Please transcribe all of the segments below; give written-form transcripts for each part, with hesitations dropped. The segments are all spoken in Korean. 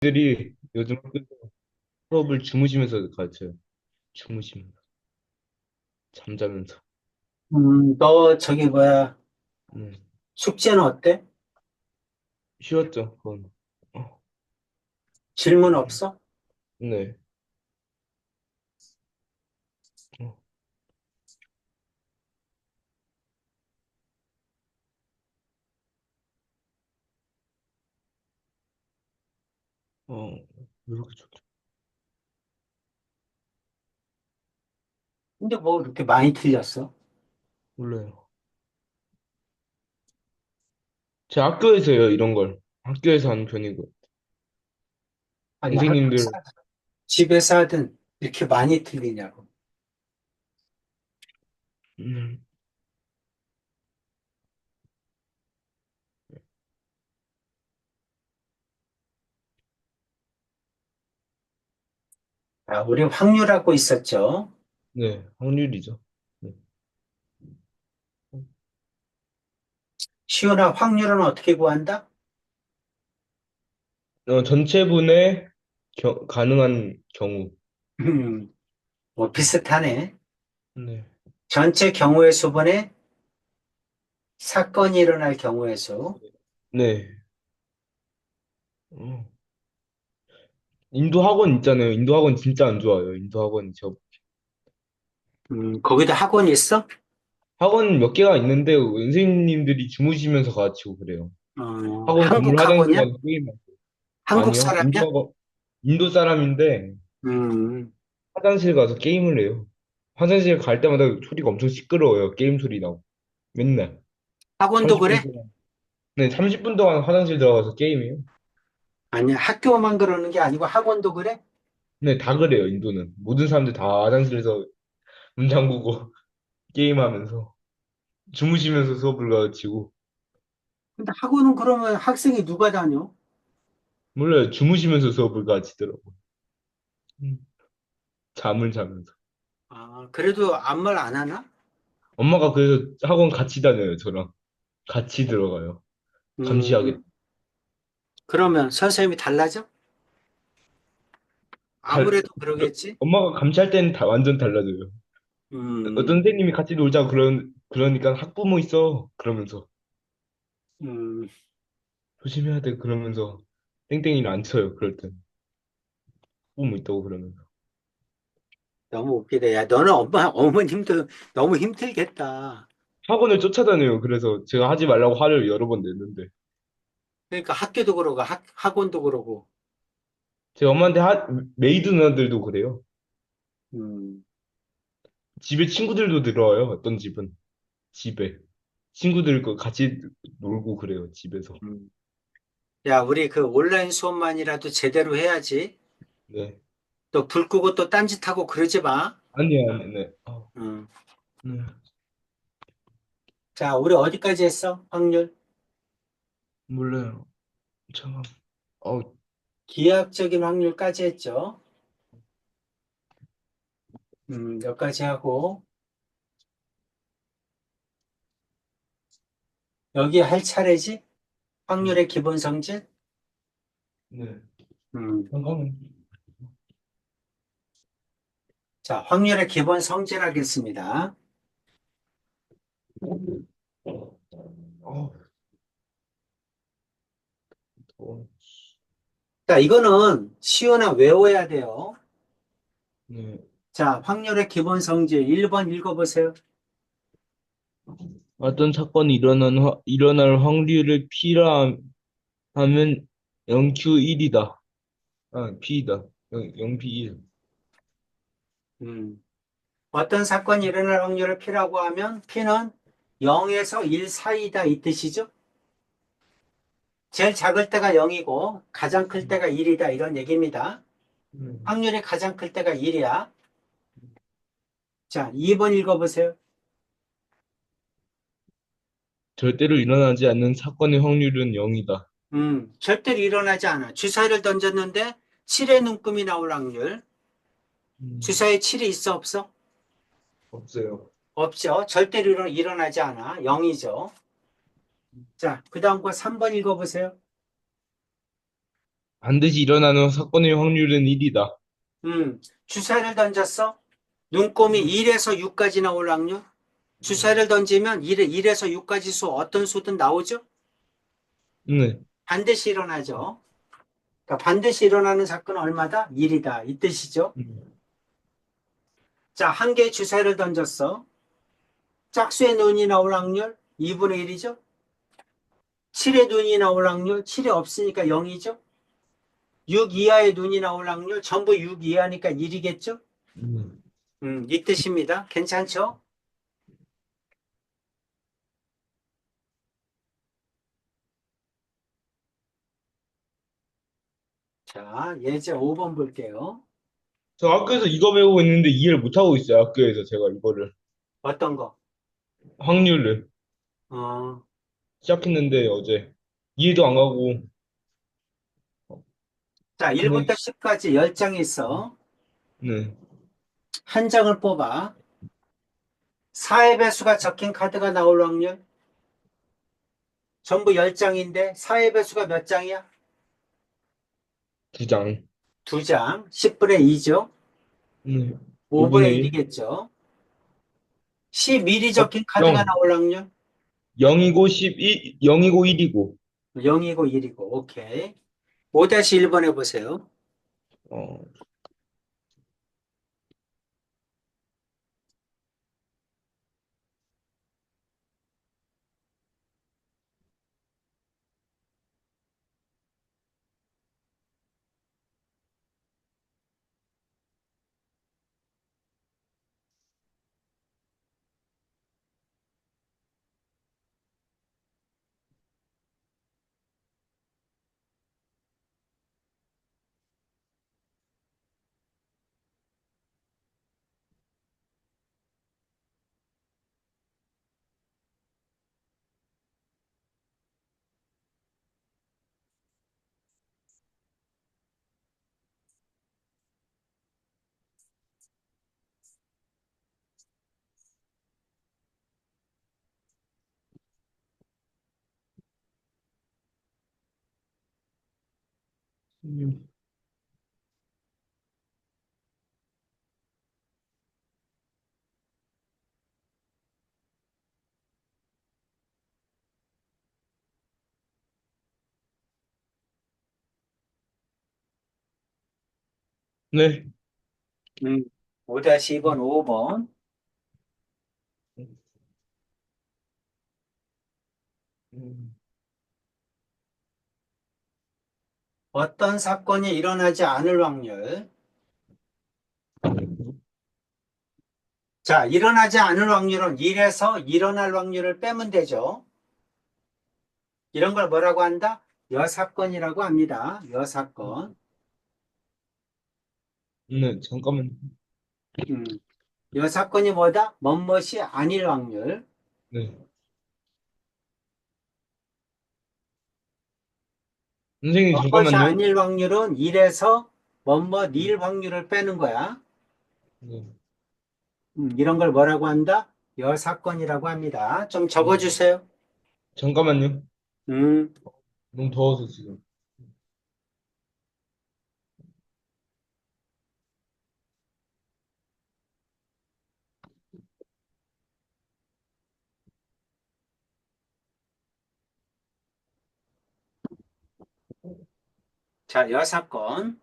들이 요즘 학교에서 수업을 주무시면서 가르쳐요. 주무시면서. 잠자면서. 너 저기 뭐야 네. 숙제는 어때? 쉬웠죠, 그건. 어, 질문 없어? 네. 어, 어, 왜 이렇게 좋죠? 근데 뭐 이렇게 많이 틀렸어? 몰라요. 제 학교에서요, 이런 걸. 학교에서 하는 편이고. 아니 선생님들, 집에서 하든 이렇게 많이 틀리냐고. 음, 우리 확률하고 있었죠. 네, 확률이죠. 네. 시온아, 확률은 어떻게 구한다? 전체 분의 가능한 경우. 음, 뭐 비슷하네. 네. 전체 경우의 수분의 사건이 일어날 경우의 수. 네. 어. 인도 학원 있잖아요. 인도 학원 진짜 안 좋아요. 인도 학원 거기도 학원이 있어? 학원 몇 개가 있는데 선생님들이 주무시면서 가르치고 그래요. 학원 건물 한국 화장실 학원이야? 가서 게임하고. 한국 아니요. 사람이야? 인도 사람인데 음, 화장실 가서 게임을 해요. 화장실 갈 때마다 소리가 엄청 시끄러워요. 게임 소리 나고. 맨날. 학원도 30분 그래? 동안. 네, 30분 동안 화장실 들어가서 게임해요. 아니야, 학교만 그러는 게 아니고 학원도 그래? 네, 다 그래요. 인도는. 모든 사람들 다 화장실에서 문 잠그고 게임하면서 주무시면서 수업을 가르치고. 근데 학원은 그러면 학생이 누가 다녀? 몰라요. 주무시면서 수업을 가르치더라고. 음, 잠을 자면서. 그래도 아무 말 안 하나? 엄마가 그래서 학원 같이 다녀요. 저랑. 같이 들어가요. 감시하게. 음, 그러면 선생님이 달라져? 달, 아무래도 그러겠지? 엄마가 감시할 때는 다 완전 달라져요. 어떤 음, 선생님이 같이 놀자 그러니까 학부모 있어. 그러면서 음, 조심해야 돼. 그러면서 땡땡이를 안 쳐요. 그럴 땐. 학부모 있다고 그러면서. 너무 웃기다. 야, 너는 어머님도 너무 힘들겠다. 학원을 쫓아다녀요. 그래서 제가 하지 말라고 화를 여러 번 냈는데. 그러니까 학교도 그러고 학원도 그러고. 제 엄마한테 메이드 누나들도 그래요. 음, 집에 친구들도 들어와요. 어떤 집은. 집에. 친구들과 같이 놀고 그래요. 집에서. 음. 야, 우리 그 온라인 수업만이라도 제대로 해야지. 네. 또 불 끄고 또 딴짓하고 그러지 마. 아니요, 아니, 네. 음. 네. 자, 우리 어디까지 했어? 확률? 몰라요. 잠깐. 어, 기하학적인 확률까지 했죠. 여기까지 하고. 여기 할 차례지? 네. 확률의 기본 성질? 네. 음. 잠깐만. 자, 확률의 기본 성질 하겠습니다. 어, 더워. 자, 이거는 시원하 외워야 돼요. 네. 자, 확률의 기본 성질 1번 읽어보세요. 어떤 사건이 일어날 확률을 P라 하면 0Q1이다. 아, P이다. 0P1. 음. 어떤 사건이 일어날 확률을 P라고 하면 P는 0에서 1 사이다 이 뜻이죠. 제일 작을 때가 0이고 가장 클 때가 1이다 이런 얘기입니다. 확률이 가장 클 때가 1이야. 자, 2번 읽어보세요. 절대로 일어나지 않는 사건의 확률은 0이다. 절대로 일어나지 않아. 주사위를 던졌는데 7의 눈금이 나올 확률. 주사위에 7이 있어 없어? 없어요. 없죠. 절대로 일어나지 않아. 0이죠. 자, 그 다음 거 3번 읽어보세요. 반드시 일어나는 사건의 확률은 1이다. 주사를 던졌어? 눈곱이 1에서 6까지 나올 확률? 주사를 던지면 1에서 6까지 수 어떤 수든 나오죠? 네. 반드시 일어나죠. 그러니까 반드시 일어나는 사건은 얼마다? 1이다. 이 뜻이죠. 음. 자, 한 개의 주사를 던졌어. 짝수의 눈이 나올 확률 2분의 1이죠. 7의 눈이 나올 확률 7이 없으니까 0이죠. 6 이하의 눈이 나올 확률 전부 6 이하니까 1이겠죠. 음. 이 뜻입니다. 괜찮죠? 자, 예제 5번 볼게요. 저 학교에서 이거 배우고 있는데 이해를 못하고 있어요. 학교에서 제가 이거를. 어떤 거? 확률을 어, 시작했는데 어제 이해도 안 가고 자, 그냥 1부터 10까지 10장이 있어. 네. 한 장을 뽑아. 4의 배수가 적힌 카드가 나올 확률 전부 10장인데 4의 배수가 몇 장이야? 2장. 2장. 10분의 2죠. 네. 5분의 5분의 1. 1이겠죠. 11이 어, 적힌 카드가 0. 나올 확률 0이고 11, 0이고 1이고. 0이고 1이고. 오케이. 5-1번 해보세요. 어, 네. 음, 5-2번 5번. 어떤 사건이 일어나지 않을 확률. 자, 일어나지 않을 확률은 1에서 일어날 확률을 빼면 되죠. 이런 걸 뭐라고 한다? 여사건이라고 합니다. 여사건. 네, 잠깐만. 음, 여사건이 뭐다? 멋멋이 아닐 확률. 네. 선생님, 멋멋이 잠깐만요. 아닐 확률은 1에서 멋멋일 확률을 빼는 거야. 네. 이런 걸 뭐라고 한다? 여사건이라고 합니다. 좀 음, 적어주세요. 잠깐만요. 음, 너무 더워서 지금. 자, 여사건.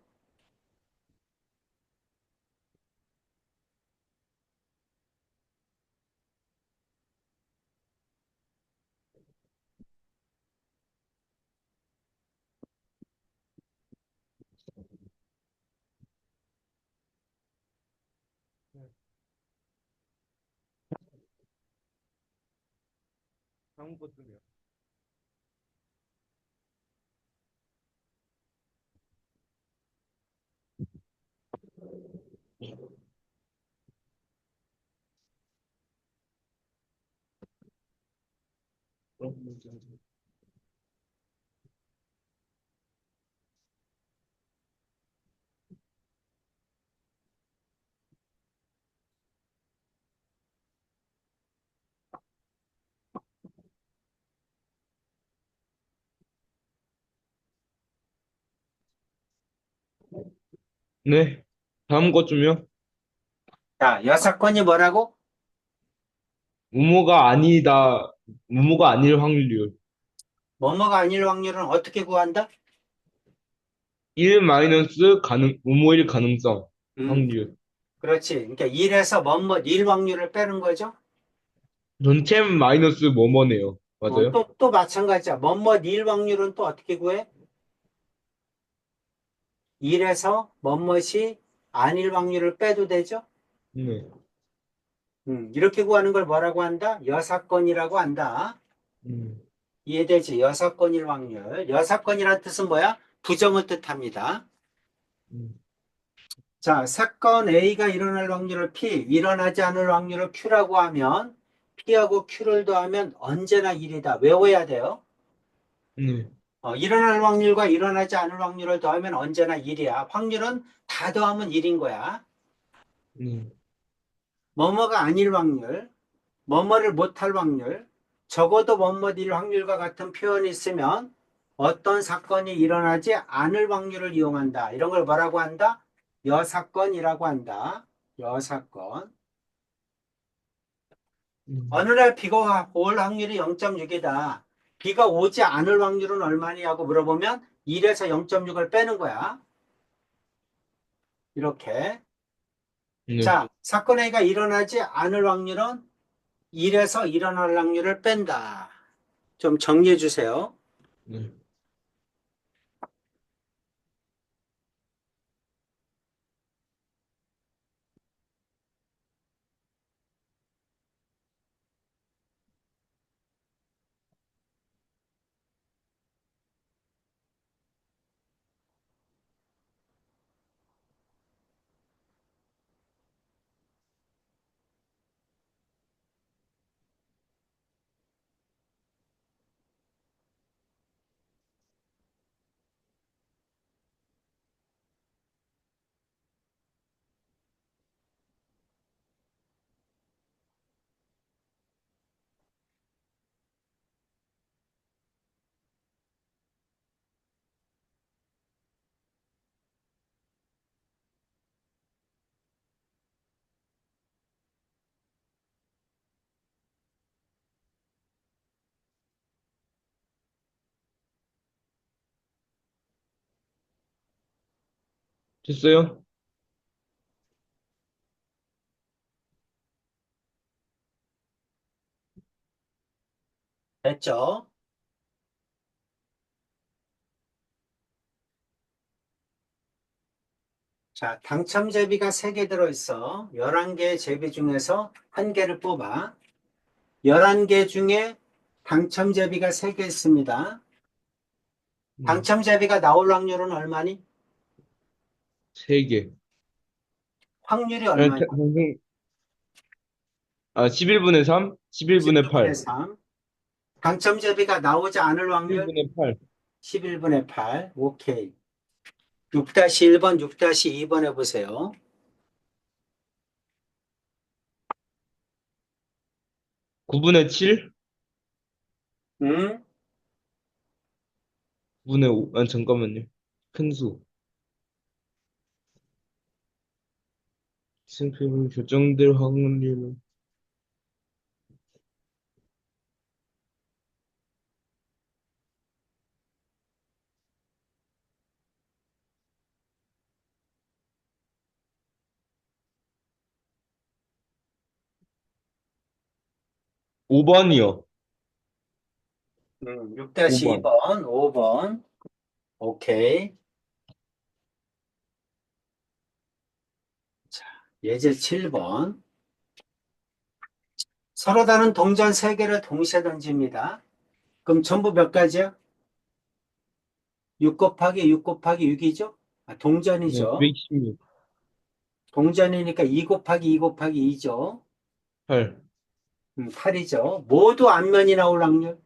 다음 것들이요. 그럼 문제. 네. 다음 것 좀요. 자, 여섯 건이 뭐라고? 무모가 아니다. 무모가 아닐 확률. 뭐뭐가 아닐 확률은 어떻게 구한다? 1 마이너스 무모일 가능성. 음, 확률. 그렇지. 그러니까 1에서 뭐뭐 1 확률을 빼는 거죠. 전체 마이너스 뭐뭐네요. 맞아요? 또 마찬가지야. 뭐뭐 1 확률은 또 어떻게 구해? 1에서 뭐뭇이 아닐 확률을 빼도 되죠? 네. 이렇게 구하는 걸 뭐라고 한다? 여사건이라고 한다. 음, 이해되지? 여사건일 확률. 여사건이란 뜻은 뭐야? 부정을 뜻합니다. 음, 자, 사건 A가 일어날 확률을 P, 일어나지 않을 확률을 Q라고 하면 P하고 Q를 더하면 언제나 1이다. 외워야 돼요. 네. 일어날 확률과 일어나지 않을 확률을 더하면 언제나 1이야. 확률은 다 더하면 1인 거야. 네. 뭐뭐가 아닐 확률, 뭐뭐를 못할 확률, 적어도 뭐뭐일 확률과 같은 표현이 있으면 어떤 사건이 일어나지 않을 확률을 이용한다. 이런 걸 뭐라고 한다? 여사건이라고 한다. 여사건. 어느 음, 날 비가 올 확률이 0.6이다. 비가 오지 않을 확률은 얼마냐고 물어보면 1에서 0.6을 빼는 거야. 이렇게. 네. 자, 사건 A가 일어나지 않을 확률은 1에서 일어날 확률을 뺀다. 좀 정리해 주세요. 네. 됐어요? 됐죠? 자, 당첨 제비가 3개 들어있어. 11개의 제비 중에서 한 개를 뽑아. 11개 중에 당첨 제비가 3개 있습니다. 네. 당첨 제비가 나올 확률은 얼마니? 3개. 확률이 아, 얼마야? 11분의 3? 11분의 11분의 8. 3. 당첨 제비가 나오지 않을 확률? 11분의 8. 11분의 8. 오케이. 6-1번, 6-2번 해보세요. 9분의 7? 음? 9분의 5. 아, 잠깐만요. 큰 수. 승패가 결정될 확률은 5번이요. 5번. 6-2번, 5번. 오케이. 자, 예제 7번. 서로 다른 동전 3개를 동시에 던집니다. 그럼 전부 몇 가지야? 6 곱하기 6 곱하기 6이죠? 네, 동전이죠. 116. 동전이니까 2 곱하기 2 곱하기 2죠. 8. 8이죠. 모두 앞면이 나올 확률.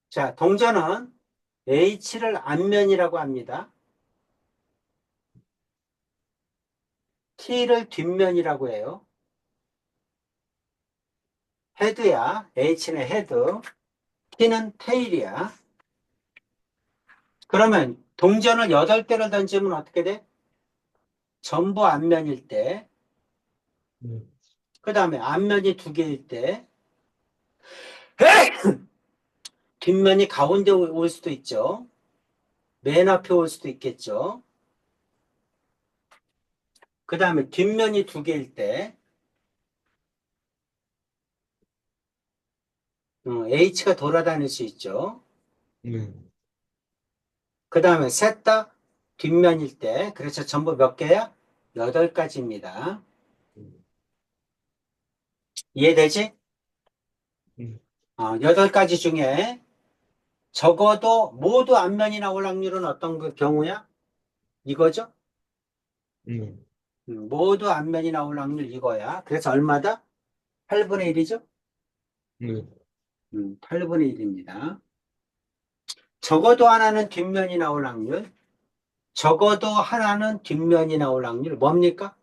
자, 동전은 H를 앞면이라고 합니다. T를 뒷면이라고 해요. 헤드야. H는 헤드, T는 테일이야. 그러면 동전을 8개를 던지면 어떻게 돼? 전부 앞면일 때, 네. 그 다음에 앞면이 2개일 때, 뒷면이 가운데 올 수도 있죠. 맨 앞에 올 수도 있겠죠. 그 다음에 뒷면이 2개일 때, H가 돌아다닐 수 있죠. 네. 그 다음에 셋 다 뒷면일 때, 그래서 전부 몇 개야? 8가지입니다. 이해되지? 네. 8가지 중에 적어도 모두 앞면이 나올 확률은 어떤 그 경우야? 이거죠? 네. 모두 앞면이 나올 확률 이거야. 그래서 얼마다? 8분의 1이죠? 네. 8분의 1입니다. 적어도 하나는 뒷면이 나올 확률, 적어도 하나는 뒷면이 나올 확률, 뭡니까?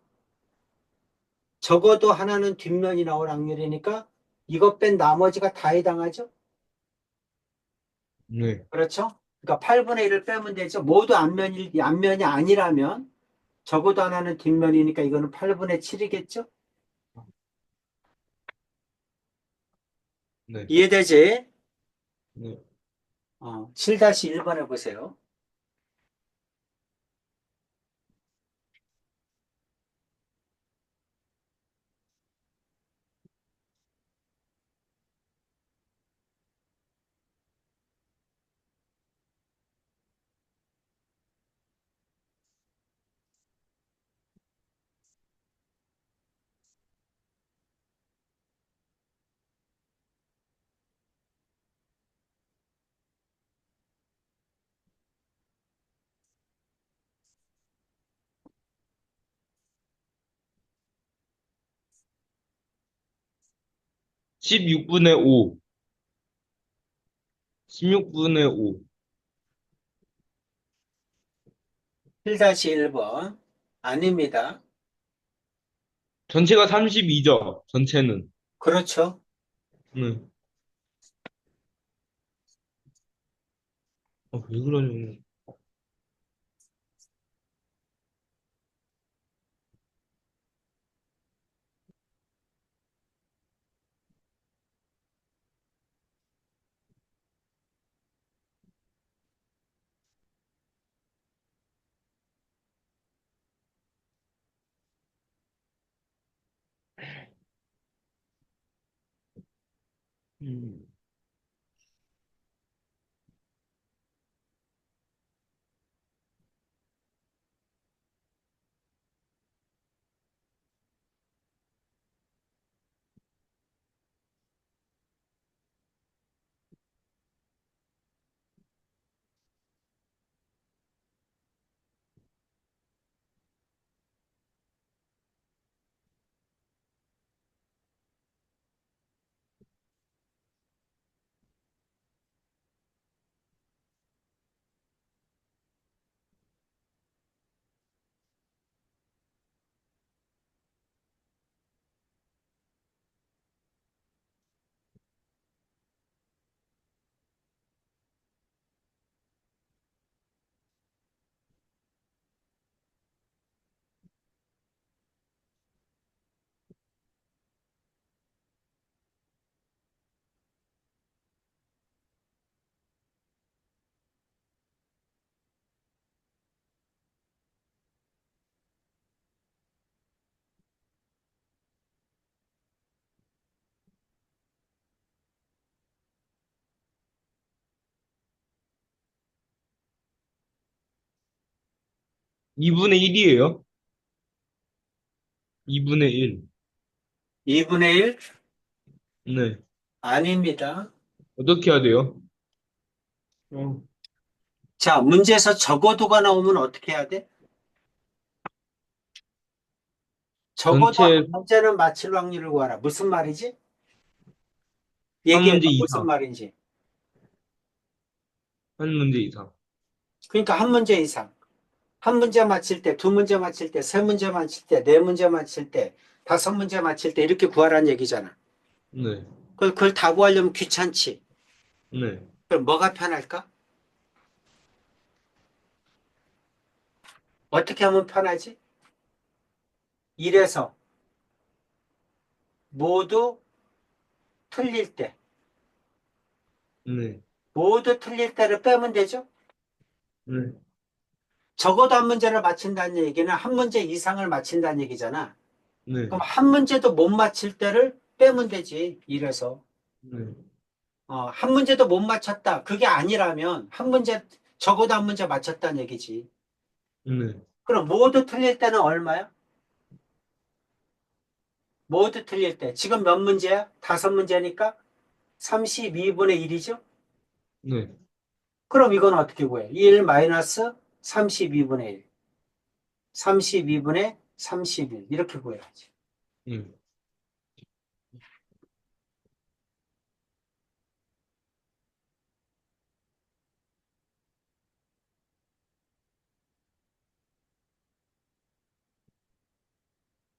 적어도 하나는 뒷면이 나올 확률이니까 이것 뺀 나머지가 다 해당하죠? 네. 그렇죠? 그러니까 8분의 1을 빼면 되죠. 모두 앞면이 아니라면 적어도 하나는 뒷면이니까 이거는 8분의 7이겠죠? 네. 이해되지? 네. 7-1번 해보세요. 16분의 5. 16분의 5. 7-1번. 아닙니다. 전체가 32죠. 전체는. 그렇죠. 네. 왜 그러냐면. 2분의 1이에요. 2분의 1. 2분의 1? 네. 아닙니다. 어떻게 해야 돼요? 어, 자, 문제에서 적어도가 나오면 어떻게 해야 돼? 적어도 한 전체 문제는 맞힐 확률을 구하라. 무슨 말이지? 한 문제 얘기해봐. 무슨 이상. 말인지. 한 문제 이상. 그러니까 한 문제 이상. 한 문제 맞힐 때, 두 문제 맞힐 때, 세 문제 맞힐 때, 네 문제 맞힐 때, 다섯 문제 맞힐 때 이렇게 구하라는 얘기잖아. 네. 그걸 다 구하려면 귀찮지. 네. 그럼 뭐가 편할까? 어떻게 하면 편하지? 이래서 모두 틀릴 때, 네. 모두 틀릴 때를 빼면 되죠? 네. 적어도 한 문제를 맞힌다는 얘기는 한 문제 이상을 맞힌다는 얘기잖아. 네. 그럼 한 문제도 못 맞힐 때를 빼면 되지. 이래서. 네. 한 문제도 못 맞췄다. 그게 아니라면 한 문제, 적어도 한 문제 맞췄다는 얘기지. 네. 그럼 모두 틀릴 때는 얼마야? 모두 틀릴 때. 지금 몇 문제야? 다섯 문제니까 32분의 1이죠? 네. 그럼 이건 어떻게 구해? 1 마이너스 32분의 1. 32분의 31. 이렇게 구해야지. 네.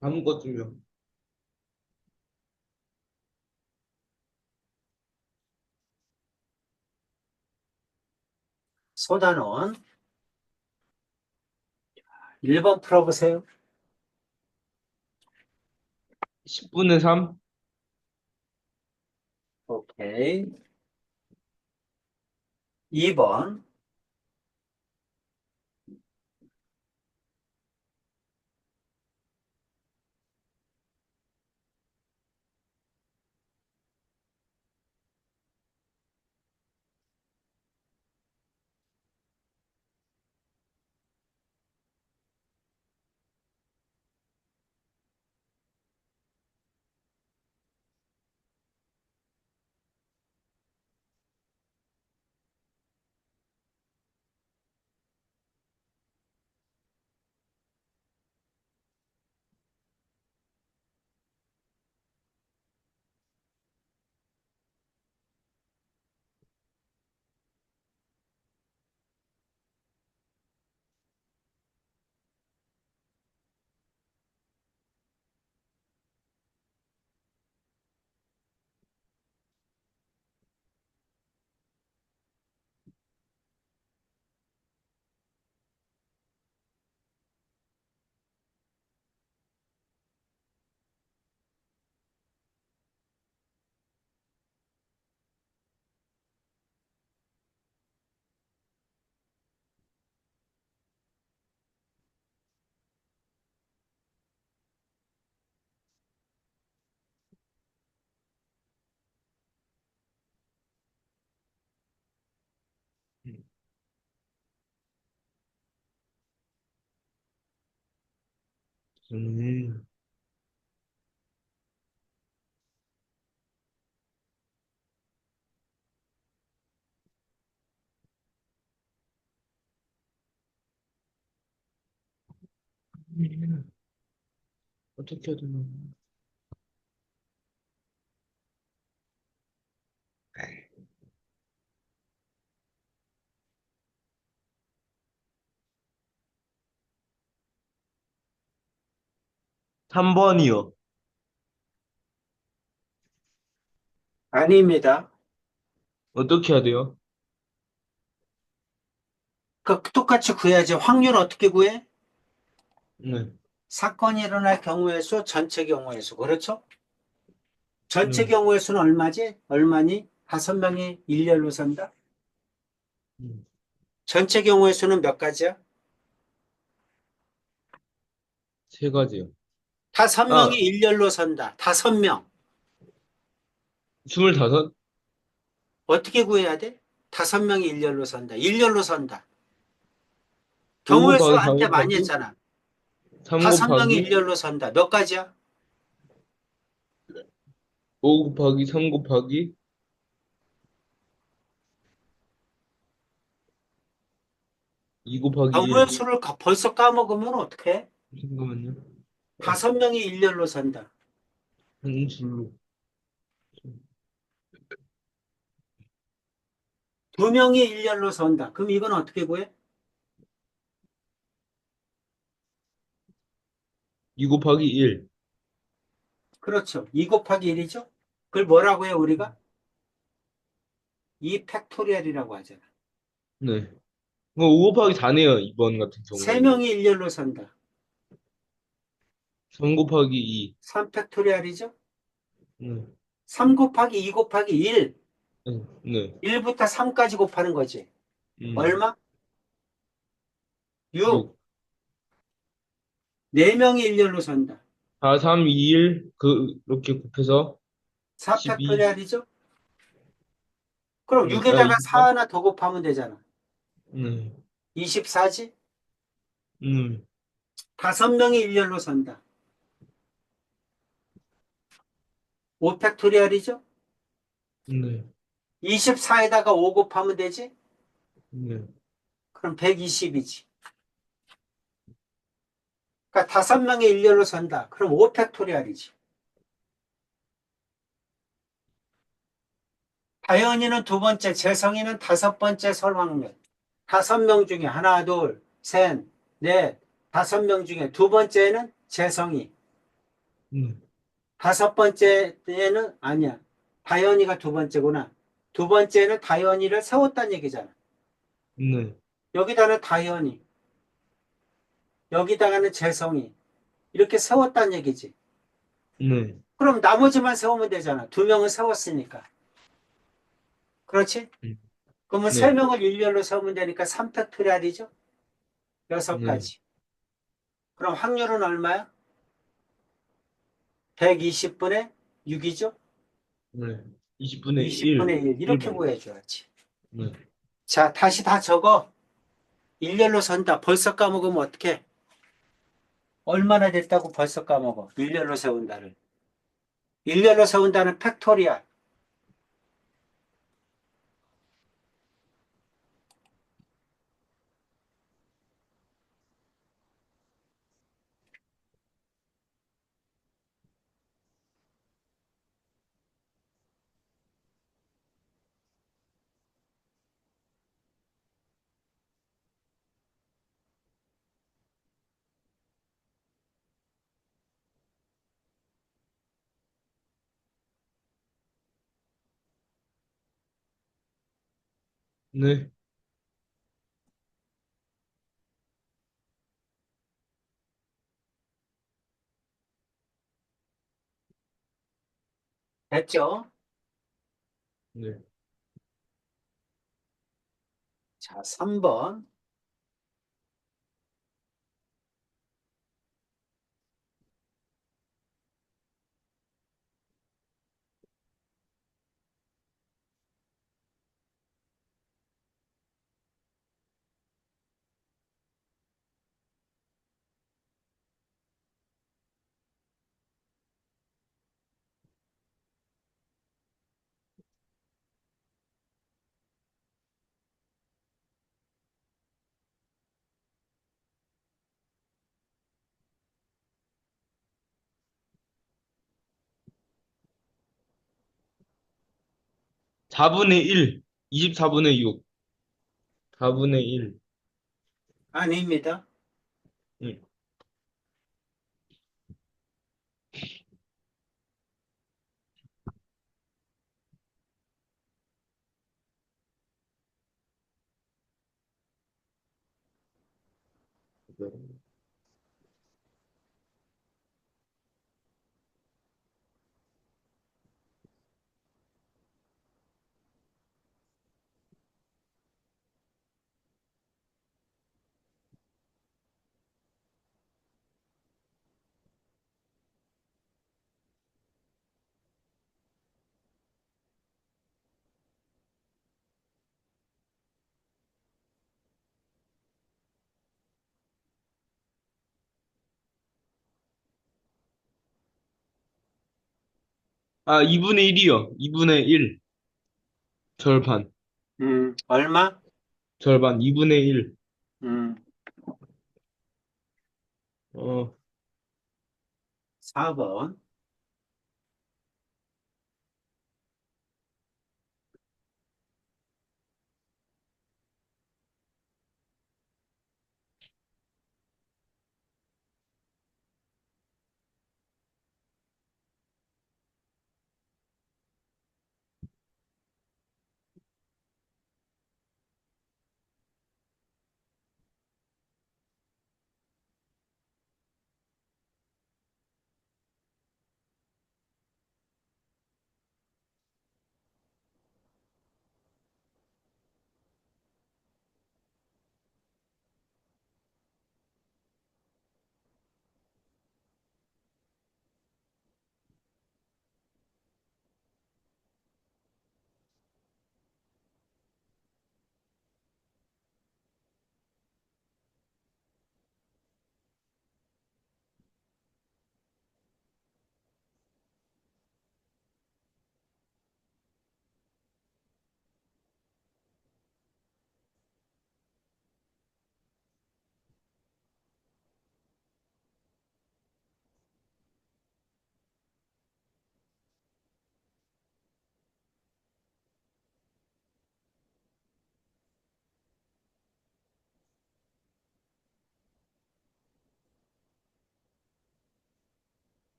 아무것도요. 소단원 1번 풀어보세요. 10분의 3? 오케이. 2번. 음. 어떻게 해야 되나? 3번이요. 아닙니다. 어떻게 해야 돼요? 똑같이 구해야지. 확률 어떻게 구해? 네. 사건이 일어날 경우의 수, 전체 경우의 수. 그렇죠? 전체 네. 경우의 수는 얼마지? 얼마니? 다섯 명이 일렬로 선다? 음. 전체 경우의 수는 몇 가지야? 세 가지요. 다섯 명이 아, 일렬로 선다. 다섯 명. 25? 어떻게 구해야 돼? 다섯 명이 일렬로 선다. 일렬로 선다. 5 경우의 수 곱하기 4 한때 많이 곱하기 했잖아. 3 다섯 명이 곱하기 일렬로 선다. 몇 가지야? 5 곱하기 3 곱하기 2 곱하기 경우의 1. 수를 벌써 까먹으면 어떡해? 잠깐만요. 다섯 명이 일렬로 선다. 한 줄로. 두 명이 일렬로 선다. 그럼 이건 어떻게 구해? 2 곱하기 1. 그렇죠. 2 곱하기 1이죠? 그걸 뭐라고 해요, 우리가? 2 팩토리얼이라고 하잖아. 네. 5 곱하기 4네요, 이번 같은 세 경우에는. 명이 일렬로 선다. 3 곱하기 2. 3 팩토리얼이죠? 네. 3 곱하기 2 곱하기 1. 네. 네. 1부터 3까지 곱하는 거지. 음. 얼마? 6. 6. 4명이 일렬로 선다. 4, 3, 2, 1. 그렇게 곱해서 4 12. 팩토리얼이죠? 그럼 네. 아, 6에다가 4 24. 하나 더 곱하면 되잖아. 네. 24지? 음. 5명이 일렬로 선다. 5 팩토리얼이죠? 네. 24에다가 5 곱하면 되지? 네. 그럼 120이지. 그러니까 5명이 일렬로 선다. 그럼 5 팩토리얼이지. 다현이는 두 번째, 재성이는 다섯 번째 설 확률. 5명 중에 하나, 둘, 셋, 넷, 5명 중에 두 번째는 재성이. 네. 다섯 번째는 아니야. 다현이가 두 번째구나. 두 번째는 다현이를 세웠다는 얘기잖아. 네. 여기다는 다현이, 여기다가는 재성이. 이렇게 세웠다는 얘기지. 네. 그럼 나머지만 세우면 되잖아. 두 명은 세웠으니까. 그렇지? 음. 그러면 세 네. 명을 일렬로 세우면 되니까 3팩토리얼이죠? 네. 6가지. 그럼 확률은 얼마야? 120분의 6이죠? 네. 20분의 20분의 1. 1. 이렇게 1번. 구해줘야지. 네. 자, 다시 다 적어. 일렬로 선다. 벌써 까먹으면 어떡해? 얼마나 됐다고 벌써 까먹어. 일렬로 세운다를. 일렬로 세운다는 팩토리얼. 네. 됐죠? 네. 자, 3번. 4분의 1. 24분의 6. 4분의 1. 아닙니다. 응. 아, 2분의 1이요. 2분의 1. 절반. 얼마? 절반. 2분의 1. 음, 어, 4번.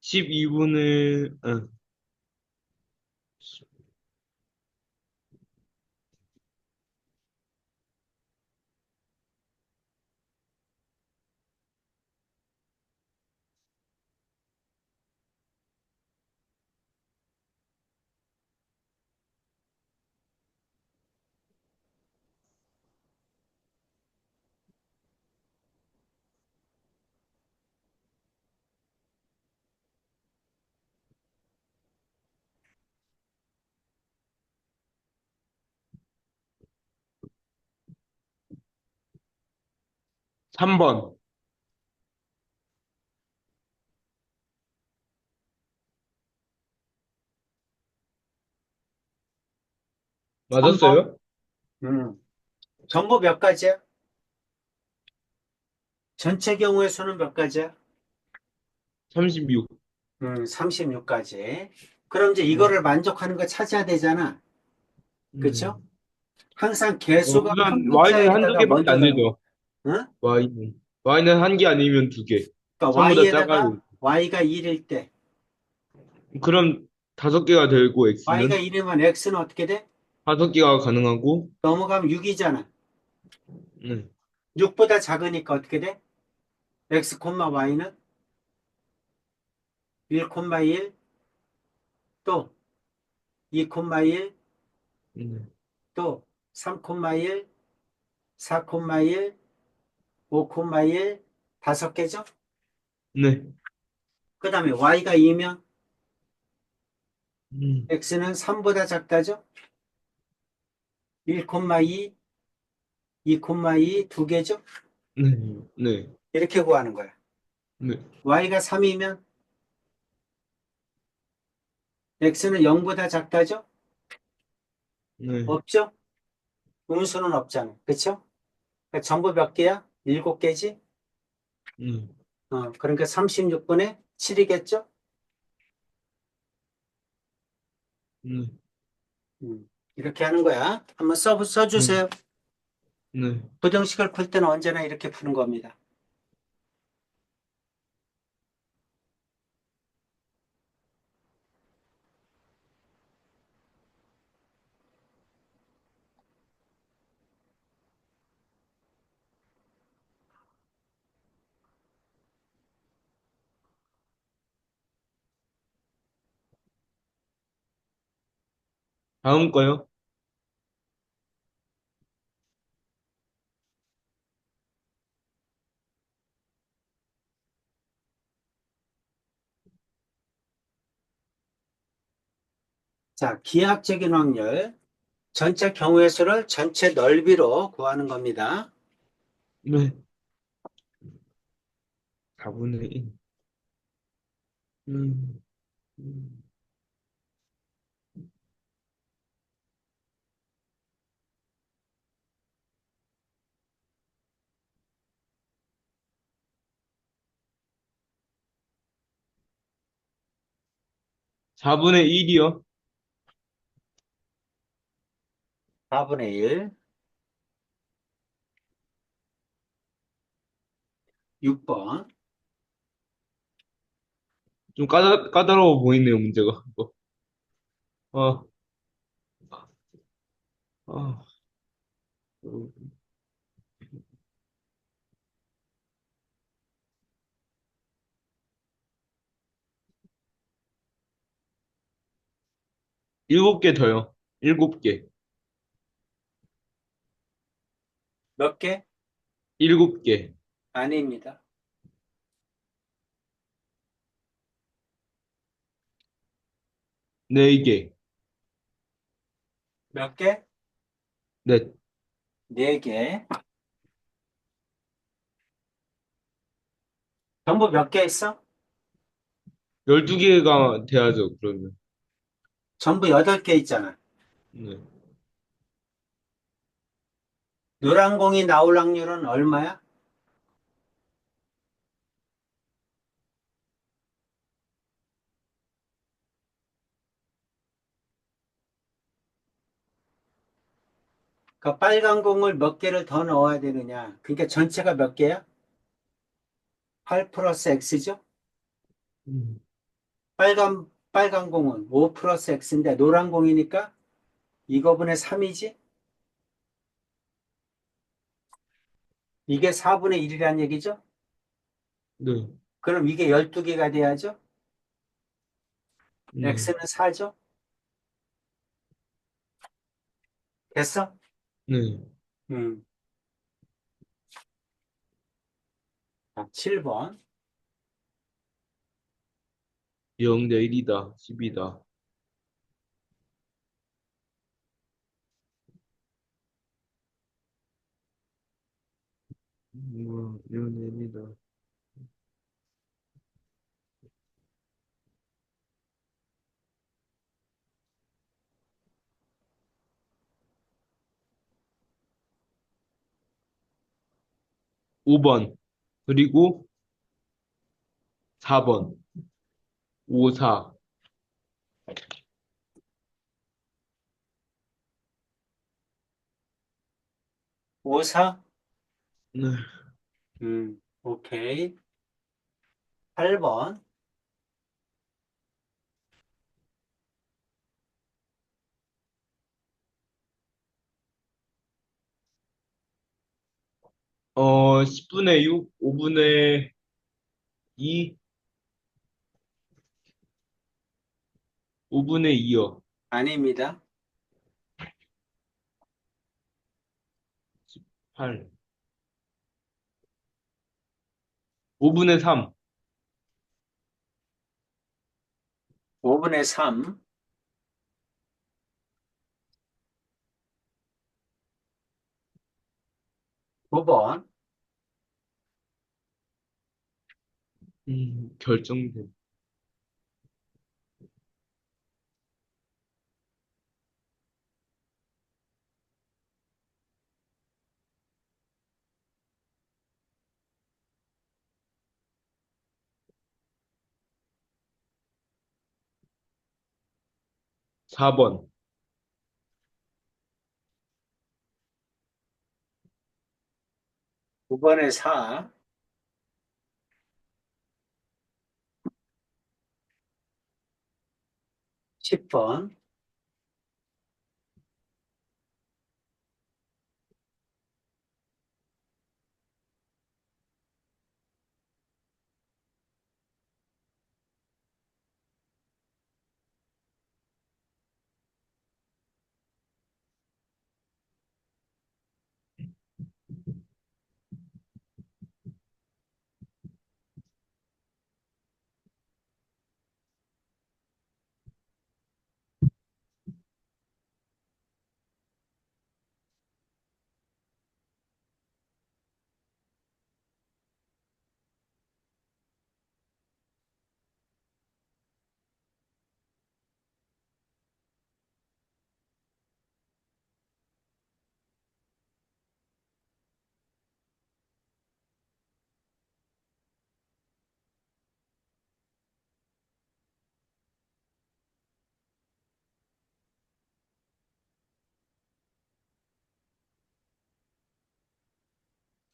12분의, 3번. 한번. 맞았어요? 전부 몇 가지야? 전체 경우의 수는 몇 가지야? 36. 36가지. 그럼 이제 네. 이거를 만족하는 거 찾아야 되잖아. 그쵸? 음. 항상 개수가 우선 큰 Y는 한두 문자에다가 개밖에 먼저 안 들어가. 되죠. 응? Y는 한 개 아니면 두 개. 그러니까 전부 다 작아요. y에다가 y가 1일 때, 그럼 다섯 개가 되고, y가 X는 1이면 x는 어떻게 돼? 다섯 개가 가능하고, 넘어가면 6이잖아. 네. 6보다 작으니까 어떻게 돼? x, y는 1, 1, 또 2, 1, 네. 또 3, 1, 4, 1, 5, 1, 다섯 개죠? 네. 그 다음에 y가 2면 음. x는 3보다 작다죠? 1, 2, 2, 2, 두 개죠? 네. 네. 이렇게 구하는 거야. 네. y가 3이면 x는 0보다 작다죠? 네. 없죠? 음수는 없잖아. 그쵸? 그러니까 전부 몇 개야? 7개지? 네. 그러니까 36분의 7이겠죠? 네. 이렇게 하는 거야. 한번 네. 써주세요. 네. 부등식을 풀 때는 언제나 이렇게 푸는 겁니다. 다음 거요. 자, 기하학적인 확률. 전체 경우의 수를 전체 넓이로 구하는 겁니다. 네. 4분의 1. 음. 음. 4분의 1이요. 4분의 1, 6번. 좀 까다로워 보이네요, 문제가. 아, 아, 일곱 개 더요. 일곱 개. 몇 개? 일곱 개. 아닙니다. 네 개. 몇 개? 네. 4개. 전부 몇 개 있어? 12개가 돼야죠, 그러면. 전부 8개 있잖아. 네. 노란 공이 나올 확률은 얼마야? 그러니까 빨간 공을 몇 개를 더 넣어야 되느냐? 그러니까 전체가 몇 개야? 8 플러스 x죠? 음. 빨간 공은 5 플러스 x인데 노란 공이니까 이거분의 3이지? 이게 4분의 1이란 얘기죠? 네, 그럼 이게 12개가 돼야죠? 네, x는 4죠? 됐어? 네. 음. 자, 7번. 0 대 1이다. 10이다. 0 대 1이다. 5번. 그리고 4번. 5, 4. 5, 4? 네. 오케이. 8번. 10분의 6, 5분의 2, 5분의 2요. 아닙니다. 8. 5분의 3. 5분의 3. 9번. 결정된. 4번. 9번의 4. 10번.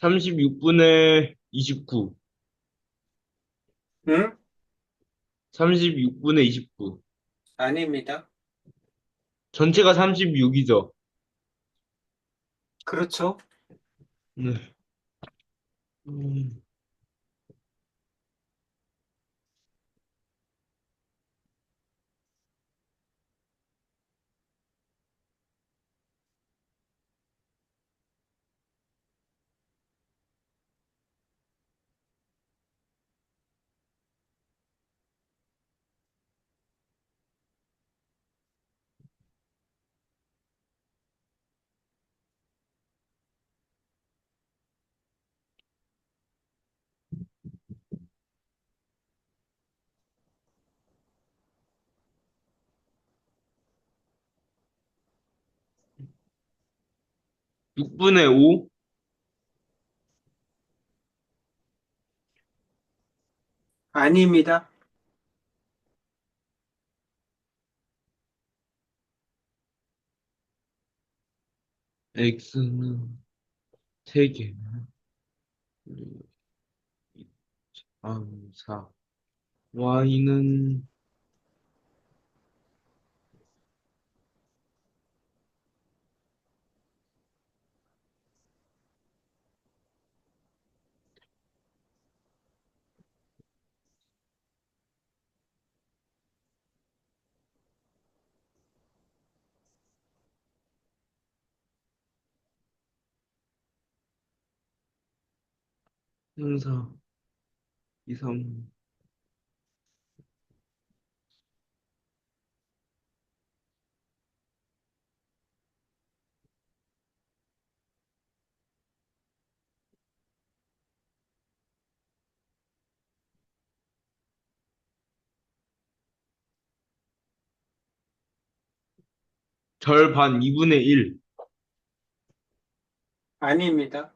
36분의 29. 응? 36분의 29. 아닙니다. 전체가 36이죠. 그렇죠. 네. 음, 6분의 5. 아닙니다. x는 3개. 3, 4. y는 3, 2, 3. 절반 2분의 1. 아닙니다.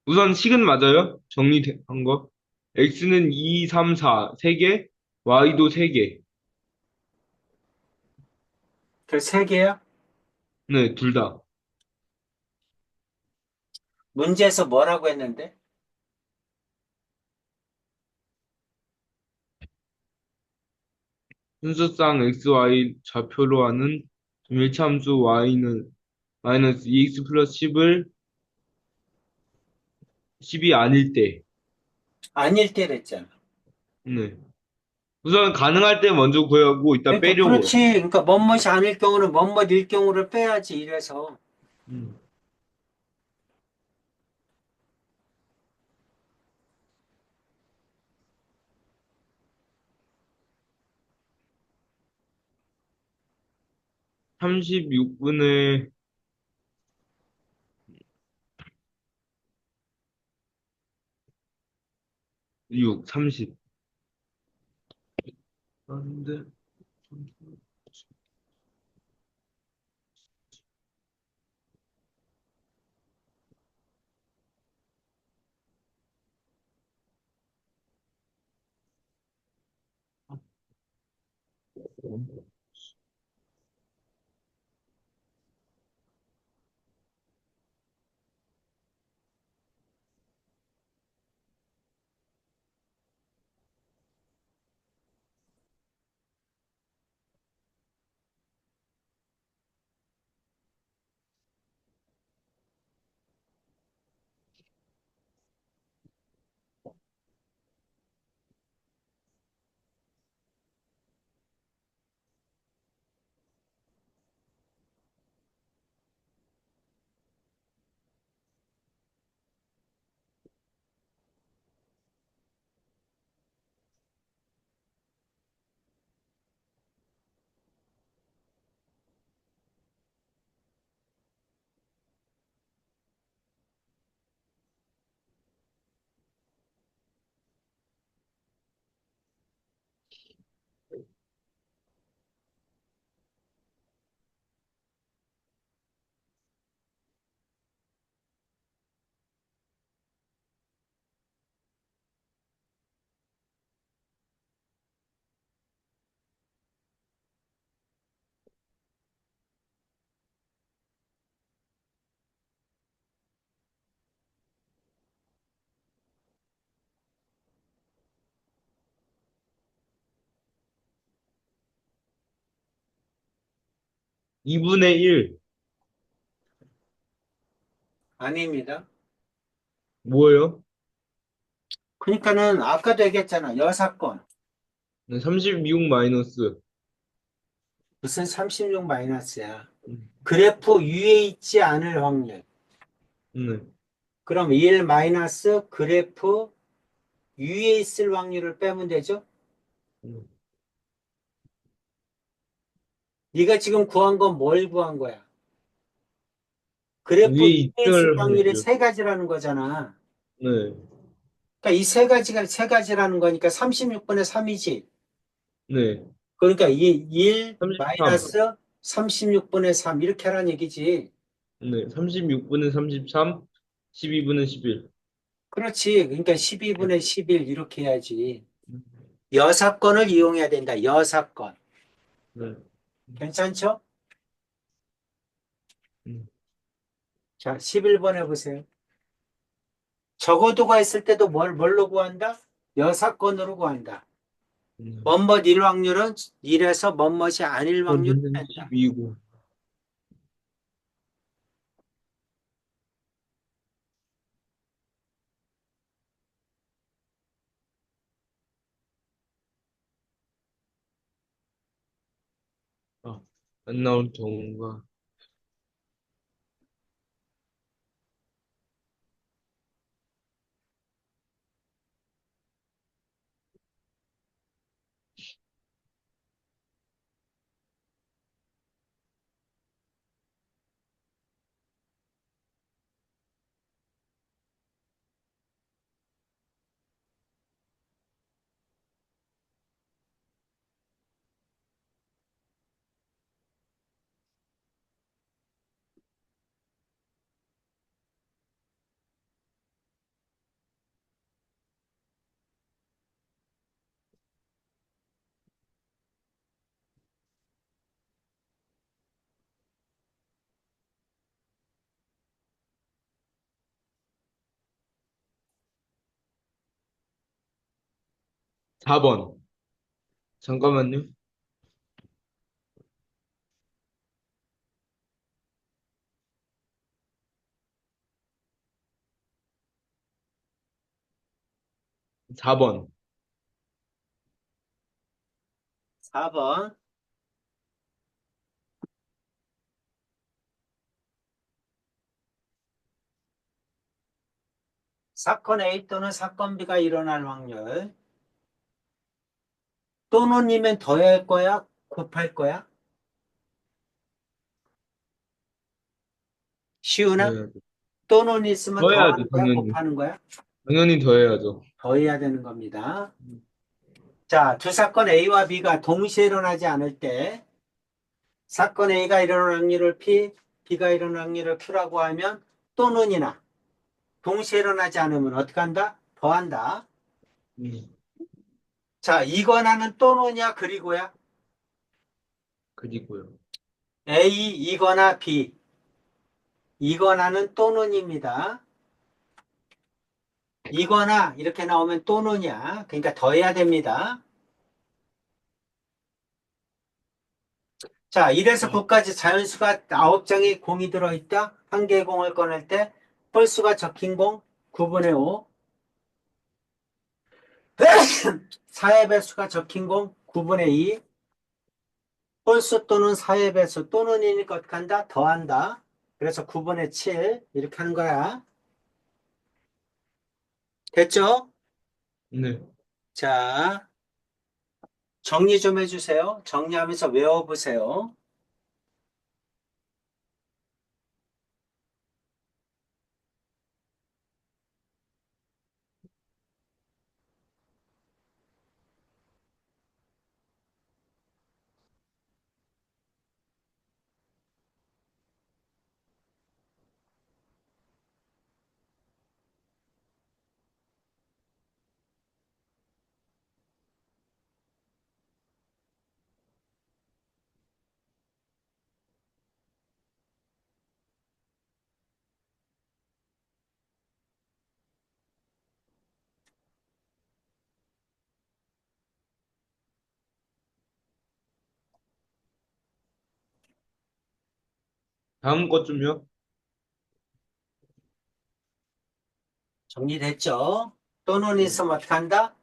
우선 식은 맞아요? 정리한 거. x는 2, 3, 4, 3개, y도 3개. 그 세 개야? 네, 둘 다. 문제에서 뭐라고 했는데? 순서상 x, y 좌표로 하는 일차함수 y는 마이너스 2x 플러스 10을 10이 아닐 때. 아닐 때랬잖아. 네. 우선 가능할 때 먼저 구하고 이따 그러니까 빼려고. 그렇지. 그러니까 멋멋이 아닐 경우는 멋멋일 경우를 빼야지. 이래서 음. 36분의 6, 30. 안 돼. 음. 2분의 1. 아닙니다. 뭐예요? 그러니까는 아까도 얘기했잖아. 여사건. 네, 36 마이너스. 무슨 36 마이너스야. 음. 그래프 위에 있지 않을 확률. 네. 그럼 1 마이너스 그래프 위에 있을 확률을 빼면 되죠? 음. 네가 지금 구한 건 뭘 구한 거야? 위에 그래프 위에 있을 있을 확률이 확률. 세 가지라는 거잖아. 네. 그러니까 이 세 가지가 세 가지라는 거니까 36분의 3이지. 네. 그러니까 이 1 33. 마이너스 36분의 3 이렇게 하라는 얘기지. 네. 36분의 33, 12분의 11. 그렇지. 그러니까 12분의 11 이렇게 해야지. 여사건을 이용해야 된다. 여사건. 네. 괜찮죠? 음. 자, 11번 해보세요. 적어도가 있을 때도 뭘로 구한다? 여사건으로 구한다. 음. 멋멋일 확률은 1에서 멋멋이 아닐 확률을 어디는 뺀다. 12고. 아, 안 나올 경우가. 4번. 잠깐만요. 4번. 4번. 사건 A 또는 사건 B가 일어날 확률. 또는이면 더할 거야? 곱할 거야? 쉬우나? 더해야죠. 또는 있으면 더해야죠, 더하는 거야? 당연히. 곱하는 거야? 당연히 더해야죠. 더해야 되는 겁니다. 자, 두 사건 A와 B가 동시에 일어나지 않을 때 사건 A가 일어날 확률을 P, B가 일어날 확률을 Q라고 하면 또는이나 동시에 일어나지 않으면 어떻게 한다? 더한다. 음, 자, 이거나는 또는이야 그리고야? 그리고요. A 이거나 B 이거나는 또는입니다. 이거나 이렇게 나오면 또는이야. 그러니까 더해야 됩니다. 자, 1에서 9까지 자연수가 9장의 공이 들어있다. 한 개의 공을 꺼낼 때 홀수가 적힌 공 9분의 5. 사의 배수가 적힌 공 9분의 2. 홀수 또는 사의 배수 또는 이니까 어떻게 한다? 더한다. 그래서 9분의 7 이렇게 하는 거야. 됐죠? 네. 자, 정리 좀 해주세요. 정리하면서 외워보세요. 다음 것 좀요. 정리됐죠? 또는 네. 있으면 어떻게 한다?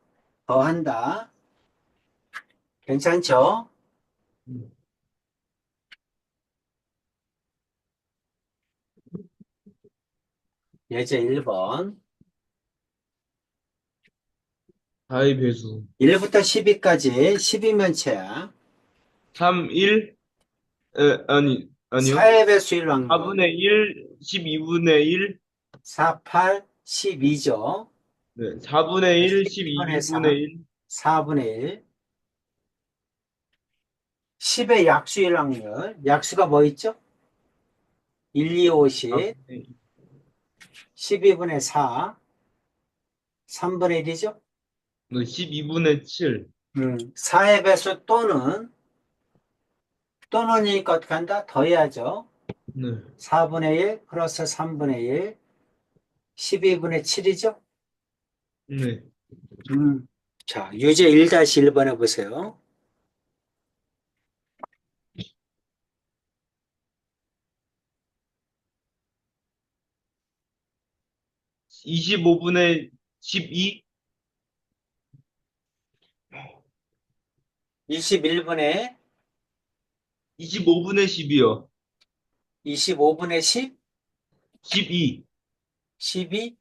더한다. 괜찮죠? 음. 예제 1번. 4의 배수. 1부터 12까지 12면체야. 3, 1, 아니요. 4의 배수일 확률. 4분의 1, 12분의 1, 4, 8, 12죠. 네. 4분의 1, 12분의 12분의 4, 1, 4분의 1. 10의 약수일 확률. 약수가 뭐 있죠? 1, 2, 5, 10. 4분의 1, 12분의 4, 3분의 1이죠? 12분의 7, 4의 배수 또는이니까 어떻게 한다? 더해야죠. 네. 4분의 1 플러스 3분의 1, 12분의 7이죠? 네. 자, 유제 1-1번 해보세요. 25분의 12, 21분의 25분의 10이요. 25분의 10, 12. 12,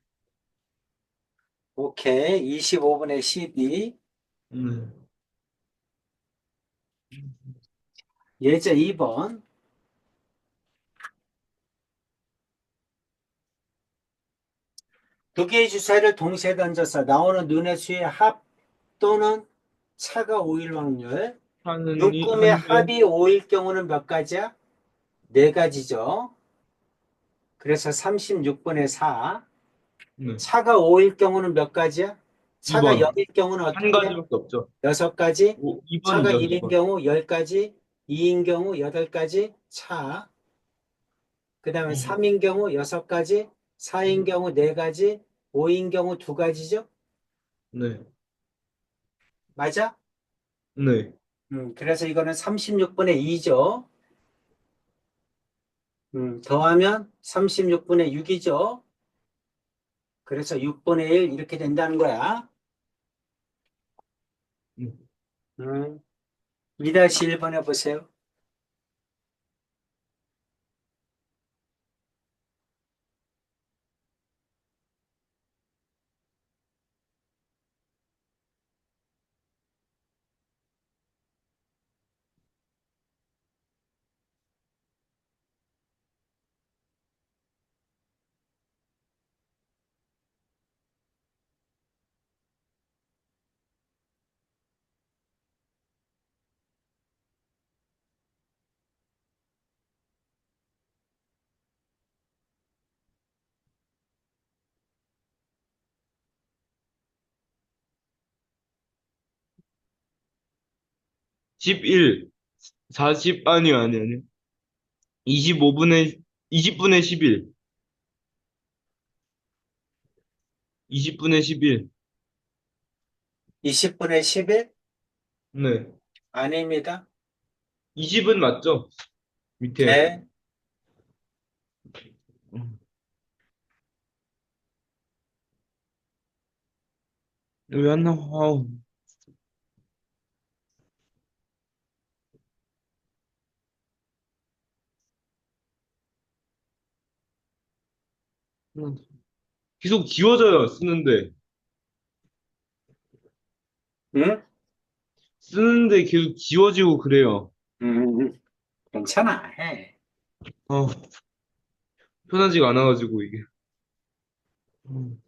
오케이. 25분의 12. 네. 예제 2번. 두 개의 주사를 동시에 던져서 나오는 눈의 수의 합 또는 차가 5일 확률. 하느니, 눈금의 한데, 합이 5일 경우는 몇 가지야? 네 가지죠. 그래서 36분의 4. 네. 차가 5일 경우는 몇 가지야? 차가 2번. 0일 경우는 한 어떻게 해? 가지밖에 없죠. 6가지. 차가 2번이죠, 1인 2번. 경우 10가지. 2인 경우 8가지. 차. 그 다음에 3인 경우 6가지. 4인 경우 4가지. 5인 경우 2가지죠. 네. 맞아? 네. 그래서 이거는 36분의 2죠. 더하면 36분의 6이죠. 그래서 6분의 1 이렇게 된다는 거야. 음. 음, 2-1번 해보세요. 11, 40, 아니요, 아니요, 아니요. 25분의, 20분의 11, 20분의 11. 20분의 11? 네. 아닙니다. 20은 맞죠? 밑에. 네. 왜 안 나와? 아우. 계속 지워져요, 쓰는데. 응? 쓰는데 계속 지워지고 그래요. 음, 괜찮아. 해. 아, 편하지가 않아가지고, 이게. 음.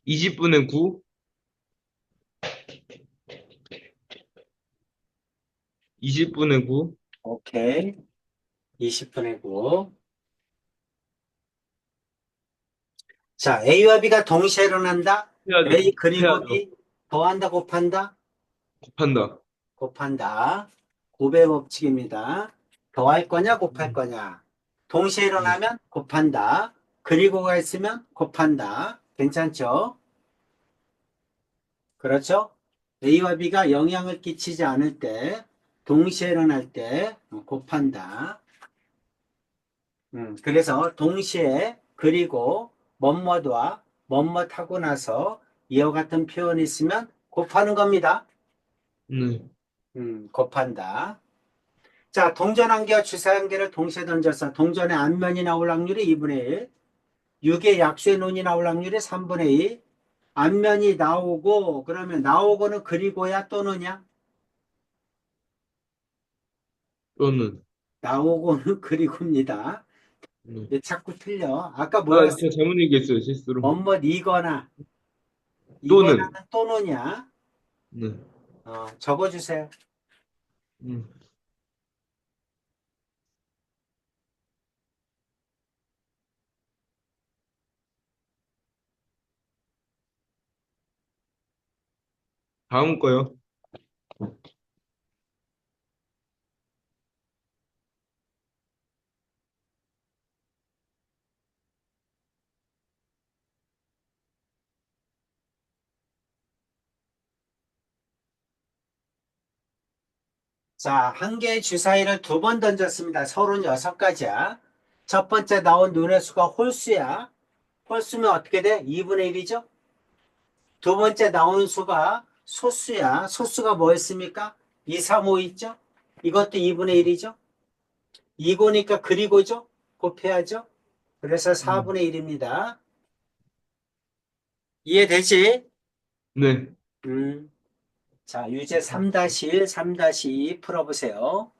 20분의 9, 20분의 9. 오케이. 20분의 9. 자, A와 B가 동시에 일어난다. A 해야죠. 그리고 해야죠. B 더한다, 곱한다? 곱한다. 곱한다. 곱의 법칙입니다. 더할 거냐, 곱할 거냐. 동시에 네. 일어나면 곱한다. 그리고가 있으면 곱한다. 괜찮죠? 그렇죠? A와 B가 영향을 끼치지 않을 때, 동시에 일어날 때 곱한다. 그래서 동시에 그리고 뭐뭐와 뭐뭐 하고 나서 이와 같은 표현이 있으면 곱하는 겁니다. 네. 곱한다. 자, 동전한개와 주사한개를 동시에 던져서 동전의 앞면이 나올 확률이 2분의 1, 6의 약수의 논이 나올 확률이 3분의 2, 앞면이 나오고 그러면 나오고는 그리고야 또는야? 또는. 나오고는 그리고입니다. 네. 왜 자꾸 틀려? 아까 아, 뭐였어? 제가 잘못 얘기했어요, 실수로. 뭐뭐 이거나 또는. 이거나는 또는이야. 네. 적어주세요. 음. 다음 거요. 자, 한 개의 주사위를 두 번 던졌습니다. 서른 여섯 가지야. 첫 번째 나온 눈의 수가 홀수야. 홀수면 어떻게 돼? 2분의 1이죠? 두 번째 나오는 수가 소수야. 소수가 뭐였습니까? 2, 3, 5 있죠? 이것도 2분의 1이죠? 이거니까 그리고죠? 곱해야죠? 그래서 음. 4분의 1입니다. 이해되지? 네. 음. 자, 유제 3-1, 3-2 풀어보세요.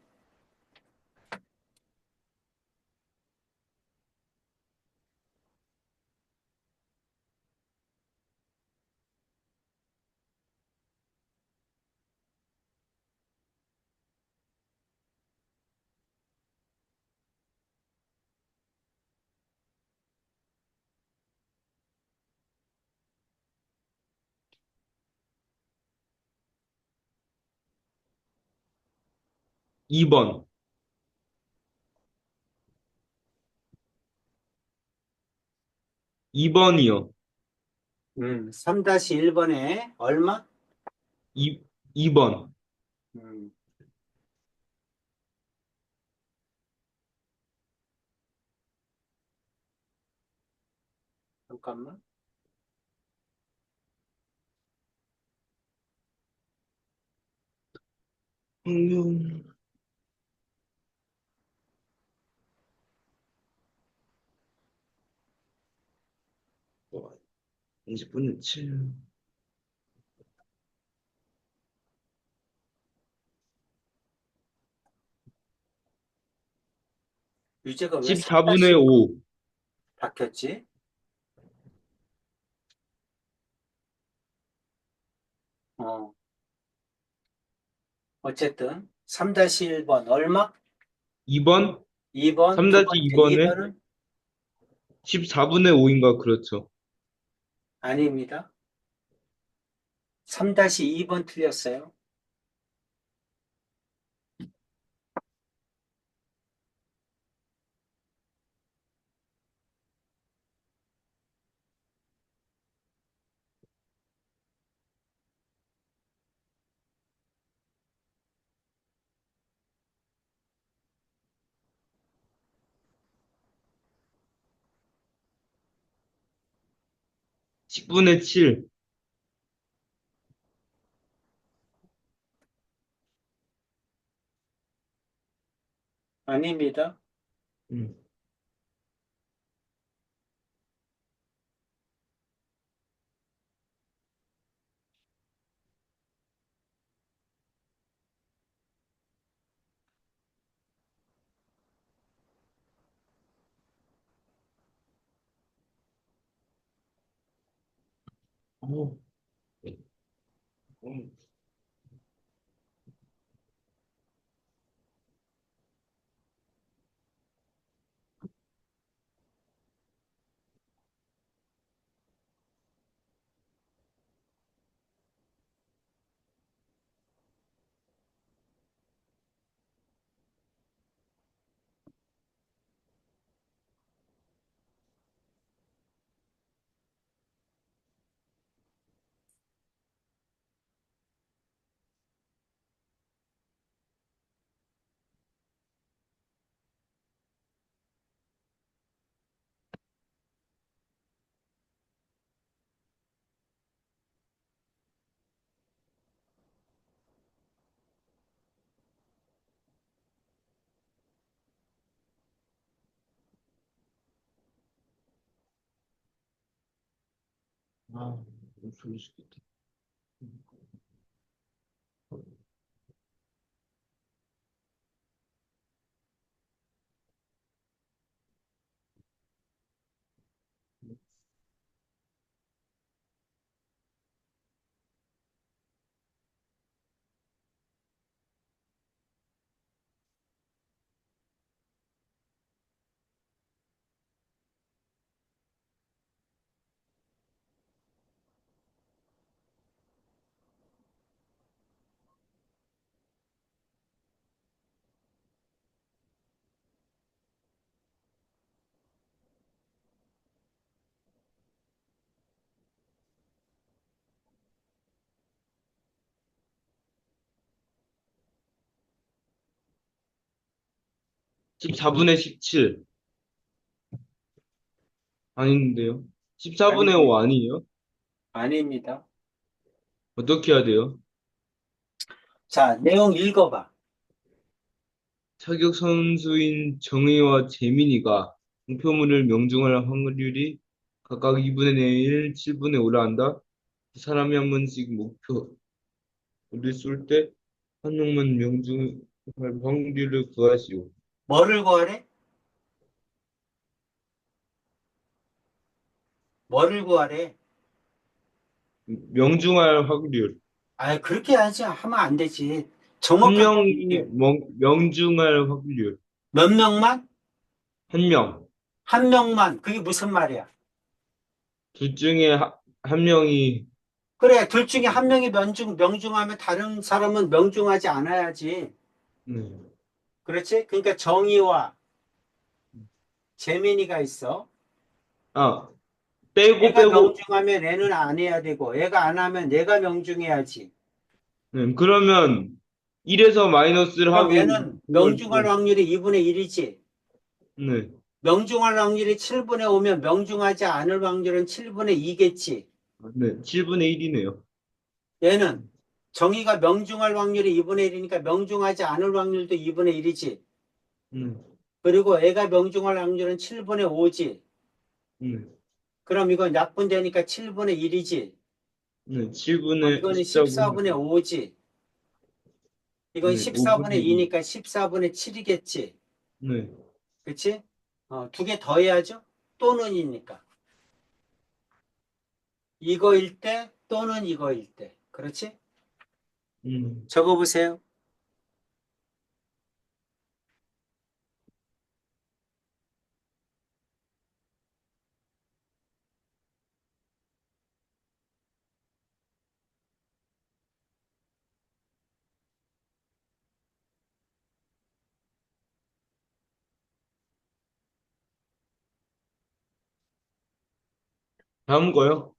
2번, 2번이요. 3-1번에 얼마? 2번. 음, 잠깐만. 확률, 뭐, 20분의 7. 유제가 왜 14분의 3-1번 5. 바뀌었지? 어, 어쨌든 3-1번 얼마? 2번? 2번, 두 번째 3-2번에 2번은 14분의 5인가 그렇죠. 아닙니다. 3-2번 틀렸어요. 십 분의 7. 아닙니다. 음. 오, 음. 소리 죽겠다. 14분의 17. 아닌데요. 14분의 5 아닙니다. 아니에요? 아닙니다. 어떻게 해야 돼요? 자, 내용 읽어봐. 타격 선수인 정의와 재민이가 공표물을 명중할 확률이 각각 2분의 1, 7분의 5라 한다. 두 사람이 한 번씩 목표를 쏠 때 한 명만 명중할 확률을 구하시오. 뭐를 구하래? 뭐를 구하래? 명중할 확률. 아, 그렇게 하지 하면 안 되지. 한 정확하게 명이 얘기해. 명중할 확률. 몇 명만? 한 명. 한 명만. 그게 무슨 말이야? 둘 중에 한 명이, 그래, 둘 중에 한 명이 명중하면 다른 사람은 명중하지 않아야지. 네. 그렇지? 그러니까 정의와 재민이가 있어. 아, 빼고 얘가 빼고. 명중하면 애는 안 해야 되고, 얘가 안 하면 얘가 명중해야지. 네, 그러면 1에서 마이너스를 그럼 하고 얘는 그걸 명중할 두고. 확률이 2분의 1이지. 네, 명중할 확률이 7분의 5면 명중하지 않을 확률은 7분의 2겠지. 네, 7분의 1이네요. 얘는 정의가 명중할 확률이 2분의 1이니까 명중하지 않을 확률도 2분의 1이지. 네, 그리고 애가 명중할 확률은 7분의 5지. 네, 그럼 이건 약분되니까 7분의 1이지. 네, 7분의 이거는 14분의 14분의 5. 5지. 이건 네, 5분의 14분의 2. 2니까 14분의 7이겠지. 네, 그치? 두 개 더해야죠? 또는이니까. 이거일 때 또는 이거일 때. 그렇지? 음, 적어보세요. 다음 거요.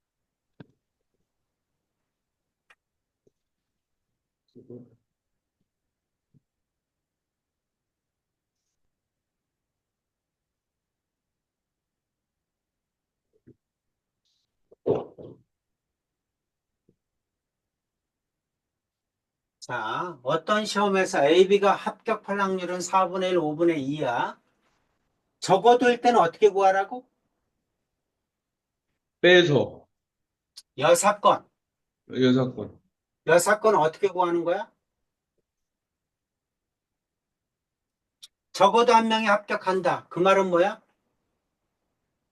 자, 어떤 시험에서 AB가 합격할 확률은 4분의 1, 5분의 2야. 적어둘 때는 어떻게 구하라고? 빼서 여사건. 여사건. 여사건은 어떻게 구하는 거야? 적어도 한 명이 합격한다. 그 말은 뭐야?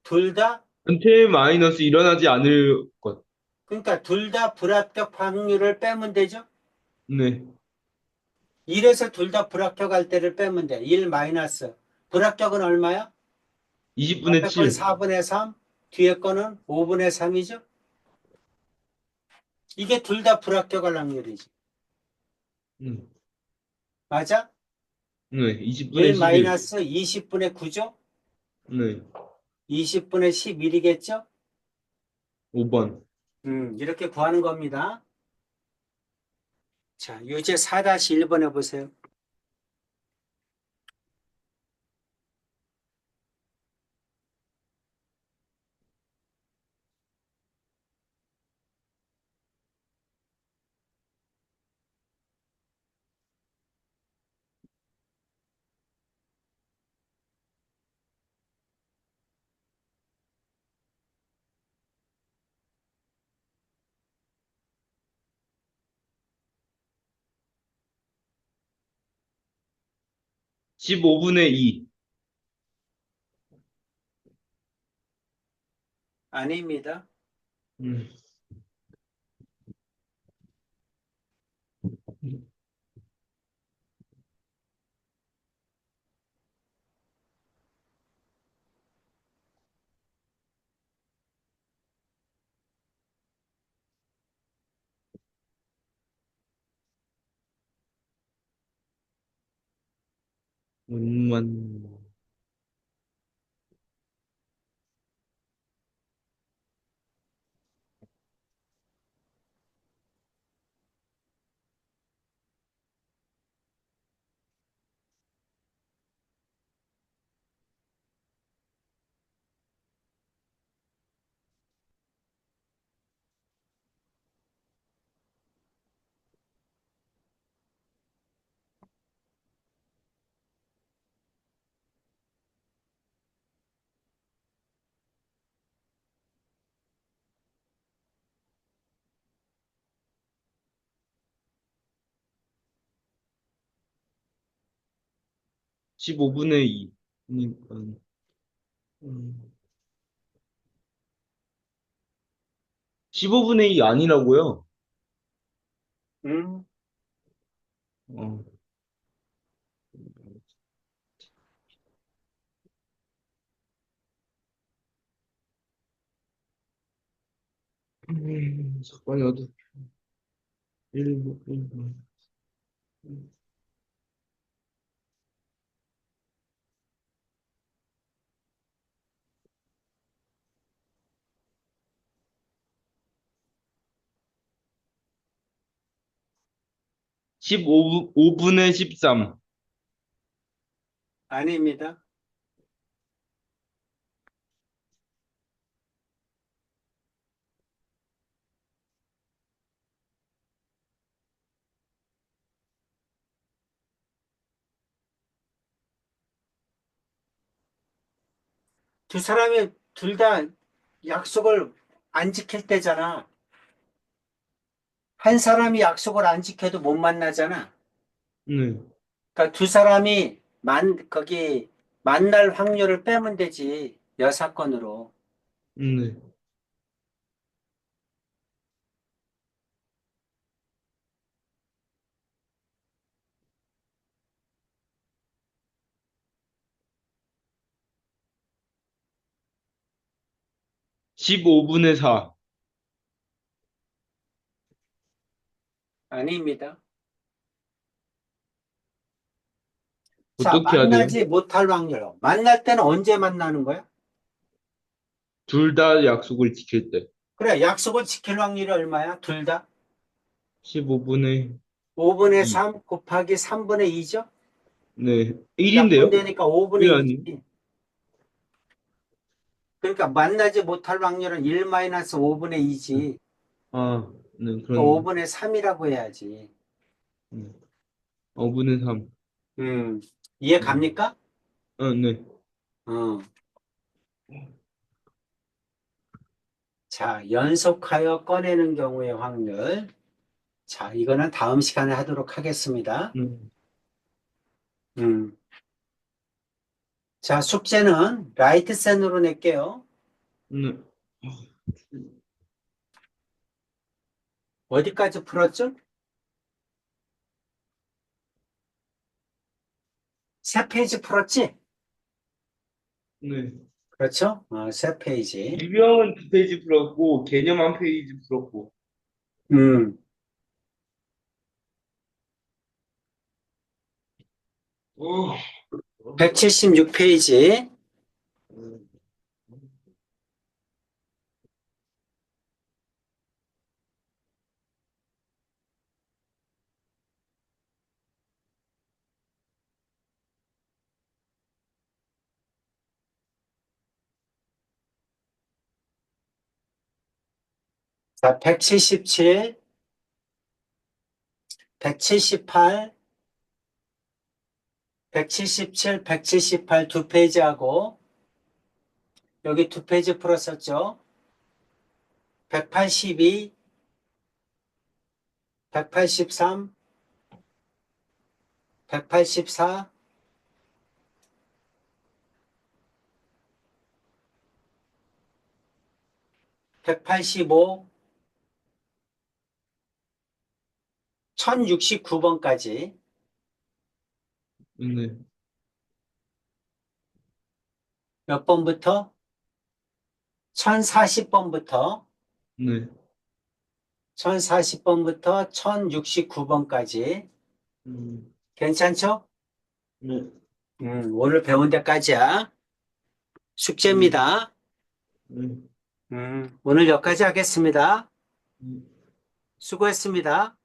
둘 다, 전체 마이너스 일어나지 않을 것. 그러니까 둘 다 불합격 확률을 빼면 되죠? 네, 1에서 둘 다 불합격할 때를 빼면 돼. 1 마이너스. 불합격은 얼마야? 20분의 앞에 건 7. 4분의 3, 뒤에 거는 5분의 3이죠? 이게 둘 다 불합격할 확률이지. 음, 맞아? 네, 20분의 1 11. 마이너스 20분의 9죠? 네, 20분의 11이겠죠? 5번. 이렇게 구하는 겁니다. 자, 유제 4-1번 해보세요. 15분의 2. 아닙니다. 음, 5만. 15분의 2. 그러니까, 음, 15분의 2 아니라고요? 음, 어, 잠깐만요. 1, 15분의 13. 아닙니다. 두 사람이 둘 다 약속을 안 지킬 때잖아. 한 사람이 약속을 안 지켜도 못 만나잖아. 네, 그러니까 두 사람이 거기 만날 확률을 빼면 되지. 여사건으로. 네. 15분의 4. 아닙니다. 자, 어떻게 해야 돼요? 만나지 못할 확률. 만날 때는 언제 만나는 거야? 둘 다 약속을 지킬 때. 그래, 약속을 지킬 확률이 얼마야? 둘 다? 15분의 5분의 2. 3 곱하기 3분의 2죠? 네. 1인데요? 약분되니까 왜 5분의 아니? 2지. 그러니까 만나지 못할 확률은 1-5분의 2지. 아, 네, 또 그렇네. 5분의 3이라고 해야지. 5분의 3. 이해 네. 갑니까? 아, 네. 어. 자, 연속하여 꺼내는 경우의 확률. 자, 이거는 다음 시간에 하도록 하겠습니다. 네. 음. 자, 숙제는 라이트센으로 낼게요. 네. 어디까지 풀었죠? 세 페이지 풀었지? 네. 그렇죠? 세 페이지. 유형은 두 페이지 풀었고, 개념 한 페이지 풀었고. 음, 어. 176페이지. 177, 178, 177, 178 두 페이지하고, 여기 두 페이지 풀었었죠? 182, 183, 184, 185, 1069번까지. 네. 몇 번부터? 1040번부터, 네. 1040번부터 1069번까지. 음, 괜찮죠? 네. 오늘 배운 데까지야. 음, 숙제입니다. 네. 오늘 여기까지 하겠습니다. 음. 수고했습니다.